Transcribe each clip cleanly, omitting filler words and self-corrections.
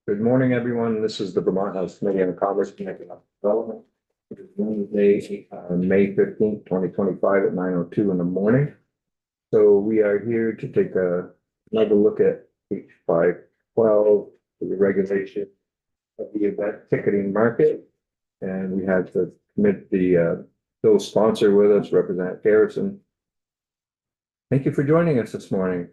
Good morning, everyone. This is the Vermont House Committee on Commerce and Economic Development. It is Wednesday, May 15th, 2025 at 9:02 in the morning. So we are here to take another look at H512, the regulation of the event ticketing market. And we had to commit the bill sponsor with us, Representative Harrison. Thank you for joining us this morning.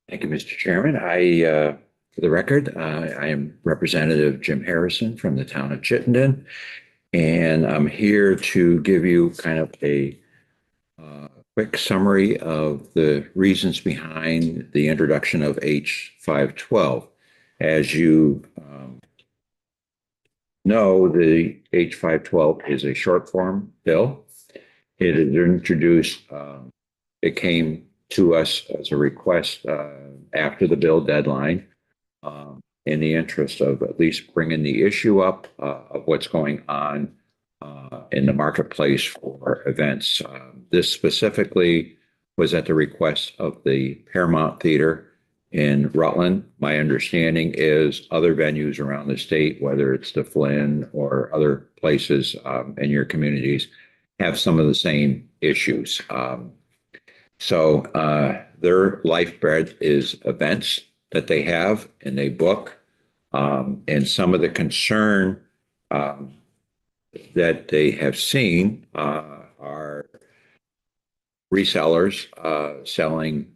Thank you, Mr. Chairman. For the record, I am Representative Jim Harrison from the town of Chittenden, and I'm here to give you kind of a quick summary of the reasons behind the introduction of H512. As you know, the H512 is a short form bill. It is introduced, it came to us as a request after the bill deadline, in the interest of at least bringing the issue up of what's going on in the marketplace for events. This specifically was at the request of the Paramount Theater in Rutland. My understanding is other venues around the state, whether it's the Flynn or other places in your communities, have some of the same issues. So their lifeblood is events that they have and they book. And some of the concern that they have seen are resellers selling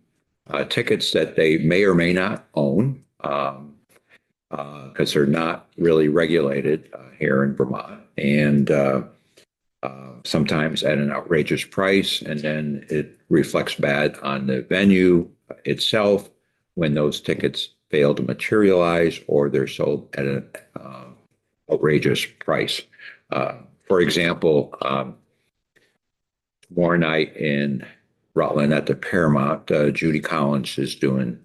tickets that they may or may not own because they're not really regulated here in Vermont. And sometimes at an outrageous price, and then it reflects bad on the venue itself when those tickets fail to materialize or they're sold at an outrageous price. For example, tomorrow night in Rutland at the Paramount, Judy Collins is doing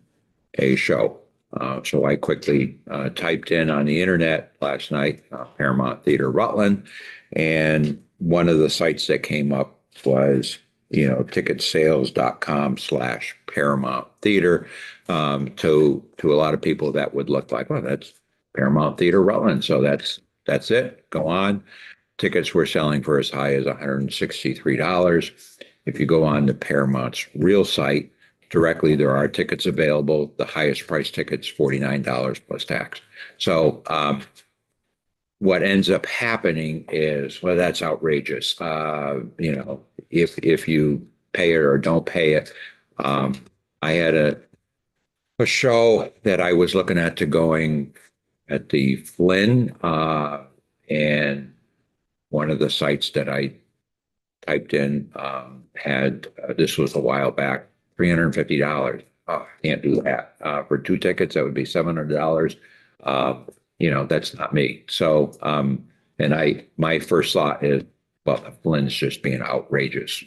a show. So I quickly typed in on the internet last night, Paramount Theater Rutland, and one of the sites that came up was ticketsales.com/Paramount Theater. To a lot of people that would look like, well, that's Paramount Theater Rutland. So that's it. Go on. Tickets were selling for as high as $163. If you go on to Paramount's real site directly, there are tickets available. The highest price tickets, $49 plus tax. So what ends up happening is, well, that's outrageous. If you pay it or don't pay it. I had a show that I was looking at to going at the Flynn, and one of the sites that I typed in had, this was a while back, $350. Oh, can't do that. For 2 tickets, that would be $700. That's not me. So, and my first thought is, well, the Flynn's just being outrageous,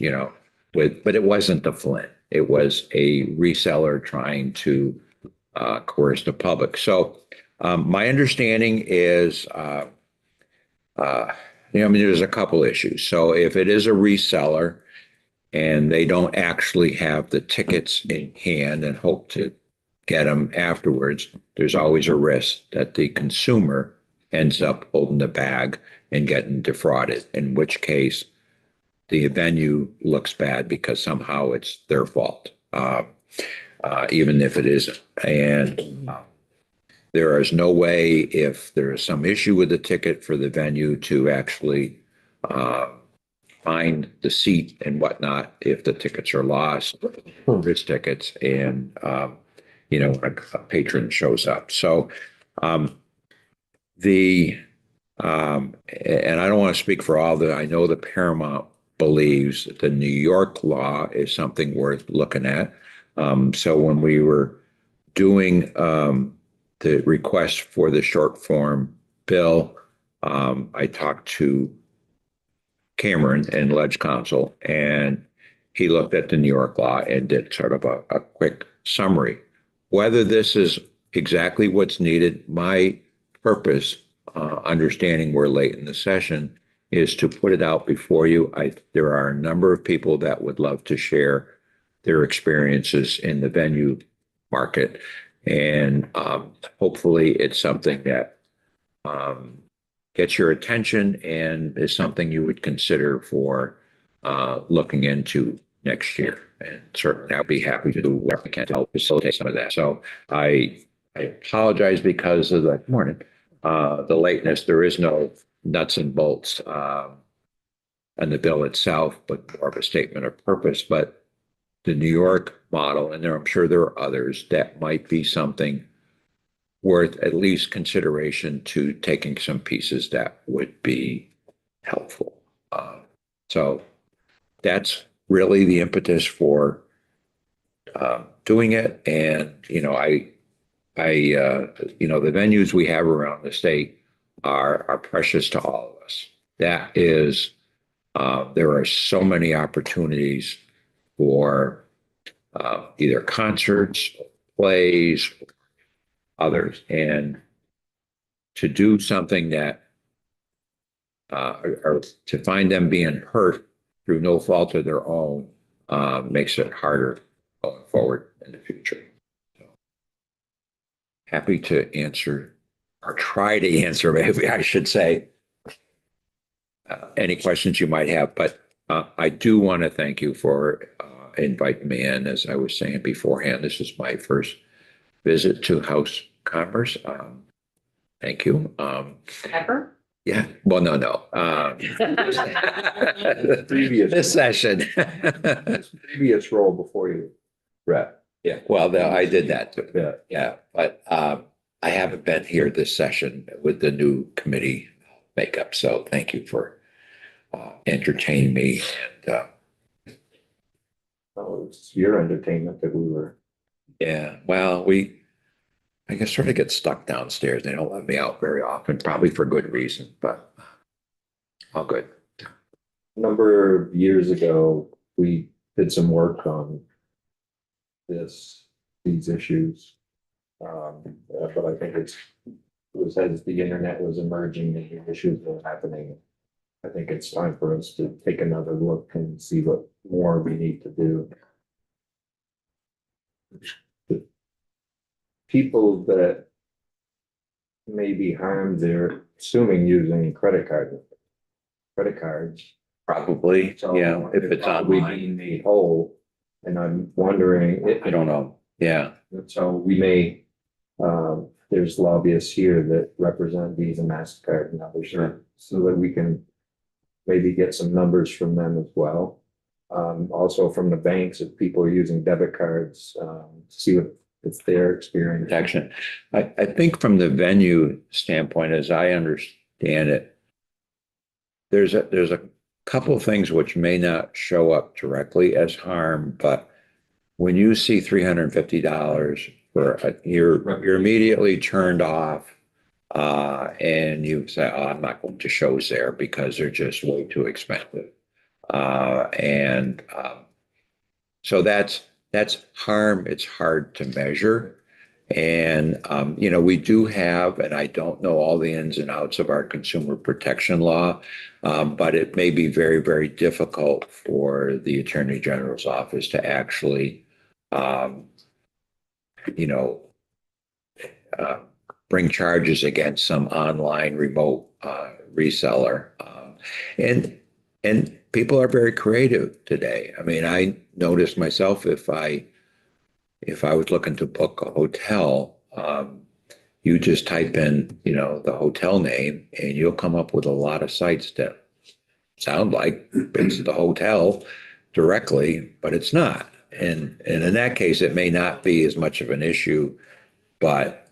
but it wasn't the Flynn. It was a reseller trying to coerce the public. So my understanding is, there's a couple issues. So if it is a reseller and they don't actually have the tickets in hand and hope to get them afterwards, there's always a risk that the consumer ends up holding the bag and getting defrauded, in which case the venue looks bad because somehow it's their fault, even if it isn't. And there is no way, if there is some issue with the ticket, for the venue to actually find the seat and whatnot if the tickets are lost, risk tickets, and a patron shows up. So and I don't want to speak for all I know the Paramount believes that the New York law is something worth looking at. So when we were doing the request for the short form bill, I talked to Cameron and Ledge Counsel, and he looked at the New York law and did sort of a quick summary. Whether this is exactly what's needed, my purpose, understanding we're late in the session, is to put it out before you. There are a number of people that would love to share their experiences in the venue market. And hopefully it's something that gets your attention and is something you would consider for looking into next year. And certainly I'll be happy to do whatever I can to help facilitate some of that. So I apologize because of the morning, the lateness. There is no nuts and bolts on the bill itself, but more of a statement of purpose. But the New York model, and I'm sure there are others, that might be something worth at least consideration to taking some pieces that would be helpful. So that's really the impetus for doing it. And, the venues we have around the state are precious to all of us. That is, there are so many opportunities for either concerts, plays, others, and to do something that, or to find them being hurt through no fault of their own, makes it harder going forward in the future. So, happy to answer, or try to answer, maybe I should say, any questions you might have. But I do want to thank you for inviting me in. As I was saying beforehand, this is my first visit to House Commerce. Thank you. Ever? Yeah, well, no. Previous. This session. Previous role before you. Right. Yeah, well, I did that too. Yeah. Yeah, but I haven't been here this session with the new committee makeup, so thank you for entertaining me. And Oh, it's your entertainment that we were. yeah, well, I guess sort of get stuck downstairs. They don't let me out very often, probably for good reason, but all good. A number of years ago, we did some work on these issues. But I think it was as the internet was emerging and the issues were happening. I think it's time for us to take another look and see what more we need to do. The people that may be harmed, they're assuming using credit cards. Probably, So yeah, if it's probably online. being made whole, and I'm wondering. I don't know. Yeah, So we may, there's lobbyists here that represent Visa, MasterCard and others. Sure. So that we can maybe get some numbers from them as well. Also from the banks, if people are using debit cards, see what it's their experience. protection. I think from the venue standpoint, as I understand it, there's a couple of things which may not show up directly as harm, but when you see $350 you're immediately turned off, and you say, "Oh, I'm not going to shows there because they're just way too expensive," so that's harm. It's hard to measure. And, we do have, and I don't know all the ins and outs of our consumer protection law, but it may be very, very difficult for the Attorney General's office to actually, bring charges against some online remote reseller. And people are very creative today. I mean, I noticed myself if I was looking to book a hotel, you just type in, the hotel name and you'll come up with a lot of sites that sound like it's the hotel directly, but it's not. And in that case, it may not be as much of an issue, but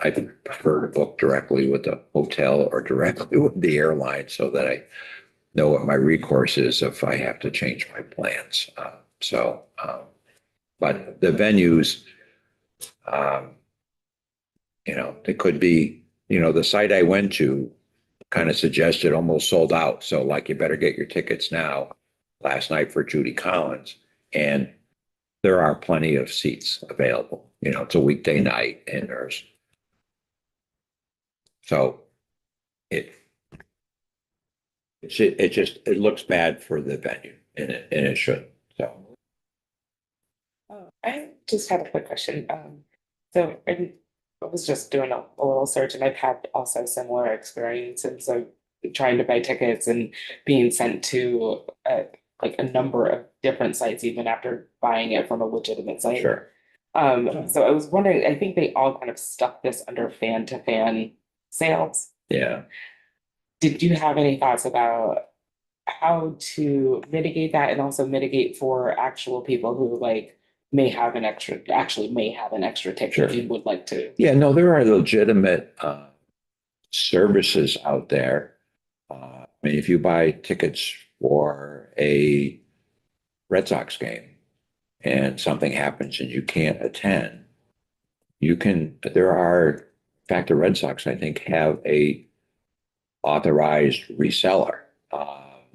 I prefer to book directly with the hotel or directly with the airline so that I know what my recourse is if I have to change my plans. But the venues, they could be, the site I went to kind of suggested almost sold out. So like, you better get your tickets now. Last night for Judy Collins, and there are plenty of seats available. It's a weekday night, and it looks bad for the venue, and it should. So. I just have a quick question. So I was just doing a little search and I've had also similar experiences of trying to buy tickets and being sent to like a number of different sites even after buying it from a legitimate site. Sure. So I was wondering, I think they all kind of stuck this under fan to fan sales. Yeah. Did you have any thoughts about how to mitigate that and also mitigate for actual people who like may have an extra ticket Sure. and would like to? Yeah, no, there are legitimate services out there. I mean, if you buy tickets for a Red Sox game and something happens and you can't attend, in fact, the Red Sox, I think, have a authorized reseller.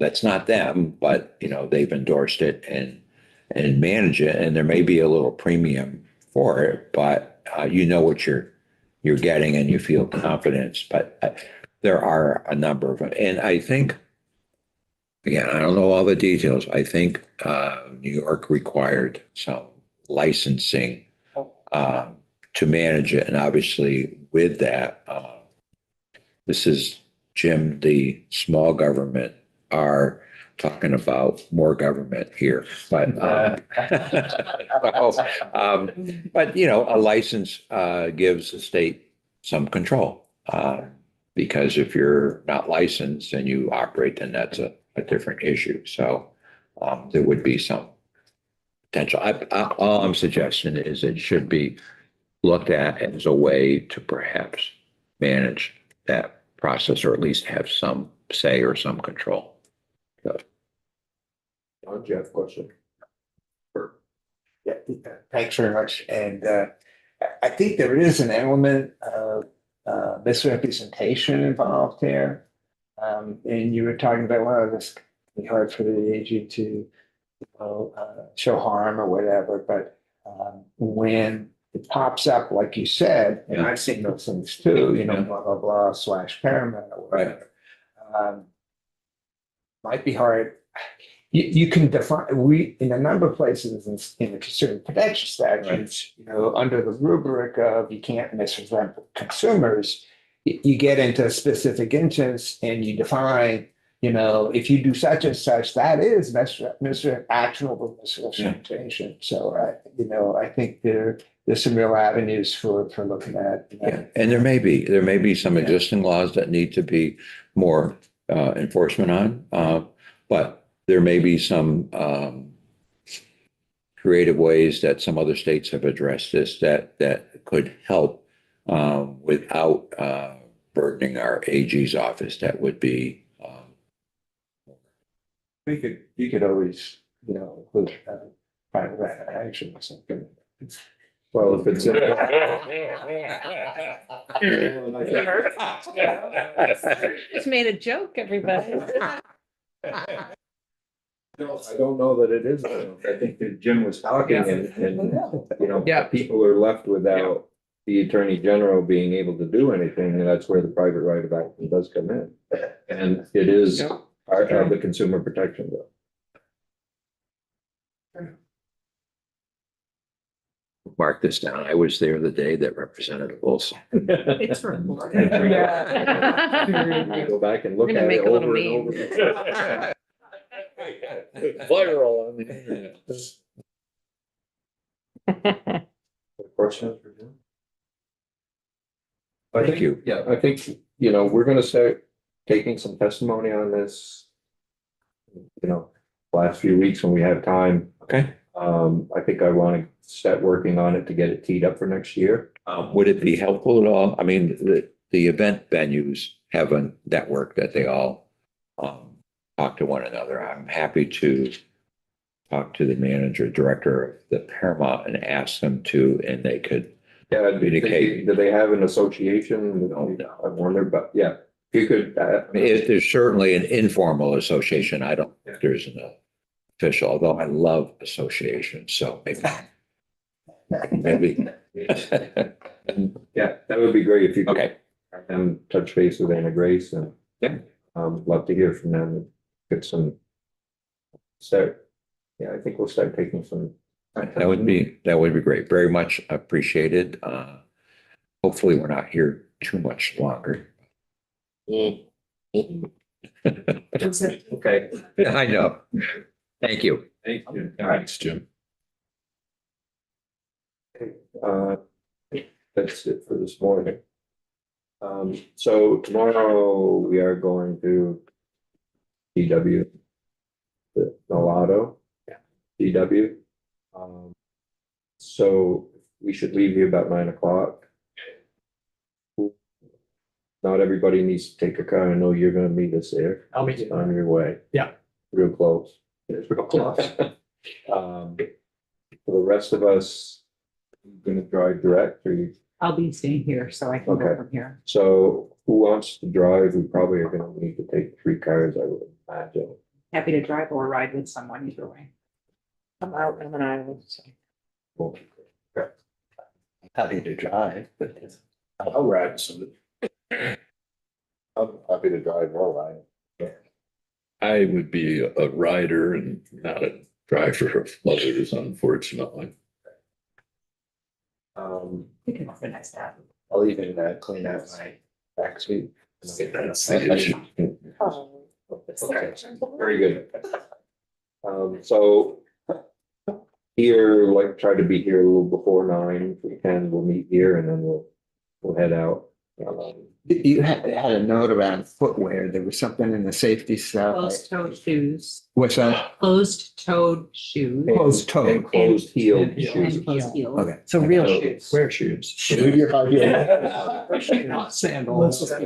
That's not them, but they've endorsed it and manage it, and there may be a little premium for it, but you know what you're getting and you feel confidence. But there are a number of them, and I think, again, I don't know all the details. I think New York required some licensing to manage it, and obviously with that, this is Jim, the small government are talking about more government here, but but a license gives the state some control, because if you're not licensed and you operate, then that's a different issue. So there would be some potential. All I'm suggesting is it should be looked at as a way to perhaps manage that process, or at least have some say or some control. John, do you have a question? Yeah, thanks very much. And I think there is an element of misrepresentation involved here. And you were talking about, well, this can be hard for the AG to show harm or whatever, but when it pops up, like you said, and I've seen those things too, blah, blah, blah, / Paramount or whatever. Might be hard. You can define, in a number of places in the consumer protection statutes, under the rubric of you can't misrepresent consumers, you get into specific instance and you define, if you do such and such, that is actionable misrepresentation. So, I think there's some real avenues for looking at. Yeah, and there may be some existing laws that need to be more enforcement on, but there may be some creative ways that some other states have addressed this that could help without burdening our AG's office. That would be. You could always, include private action or something. Well, if it's in Just made a joke, everybody. I don't know that it is. I think that Jim was talking and Yeah. people are left without the Attorney General being able to do anything, and that's where the private right of action does come in. And it is part of the consumer protection bill. Mark this down. I was there the day that Representative Olson. It's recorded. Go back and look We're gonna at make it a little over and meme. over. Viral on the internet. Questions for Jim? Thank you. Yeah, I think, we're gonna start taking some testimony on this. Last few weeks when we have time. Okay. I think I want to start working on it to get it teed up for next year. Would it be helpful at all? I mean, the event venues have a network that they all talk to one another. I'm happy to talk to the director of the Paramount and ask them to, and they could. Yeah, Communicate. do they have an association? No. I wonder, but yeah, if you could. I mean, there's certainly an informal association. I don't think there's an official, although I love associations, so maybe. Yeah, that would be great if you could. Okay. Have them touch base with Anna Grace and. Yeah. Love to hear from them and get some. Yeah, I think we'll start taking some That would be great. Very much appreciated. Hopefully we're not here too much longer. Okay. I know. Thank you. Thank you. Thanks, Jim. Uh, that's it for this morning. So tomorrow we are going to DW. The Nolado. DW. So we should leave here about 9 o'clock. Not everybody needs to take a car. I know you're gonna meet us there. I'll meet you. On your way. Yeah. Real close. It's real close. For the rest of us, you're gonna drive direct or you, I'll be staying here, so I can go Okay. from here. so who wants to drive? We probably are gonna need to take 3 cars, I would imagine. Happy to drive or ride with someone either way. I'm out on an island, so. Happy to drive, but I'll ride some. I'm happy to drive or ride. I would be a rider and not a driver of others, unfortunately. We can organize that. I'll even clean out my back seat. That's the issue. Okay, very good. So here, like, try to be here a little before 9, if we can, we'll meet here and then we'll head out. You had a note around footwear. There was something in the safety stuff. Closed-toed shoes, What's that? closed-toed shoes. Closed-toed. And closed heel And shoes. closed heels. Okay. So real So- shoes. Wear shoes. Not sandals. Sandals, no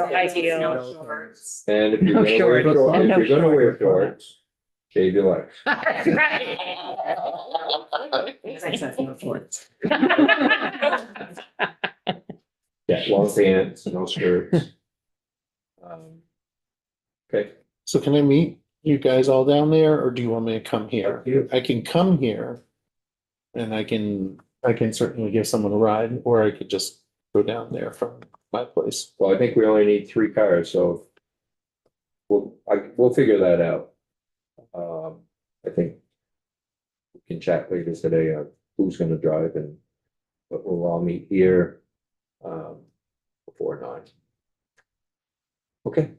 high heels. No shorts. And if you're No gonna wear shorts. shorts, if No you're gonna wear shorts. shorts, shave your legs. No shorts. Yeah, long pants, no skirts. Okay. So can I meet you guys all down there, or do you want me to come here? Up to you. I can come here. And I can certainly give someone a ride, or I could just go down there from my place. Well, I think we only need 3 cars, so we'll figure that out. I think we can chat later today on who's gonna drive but we'll all meet here before 9. Okay,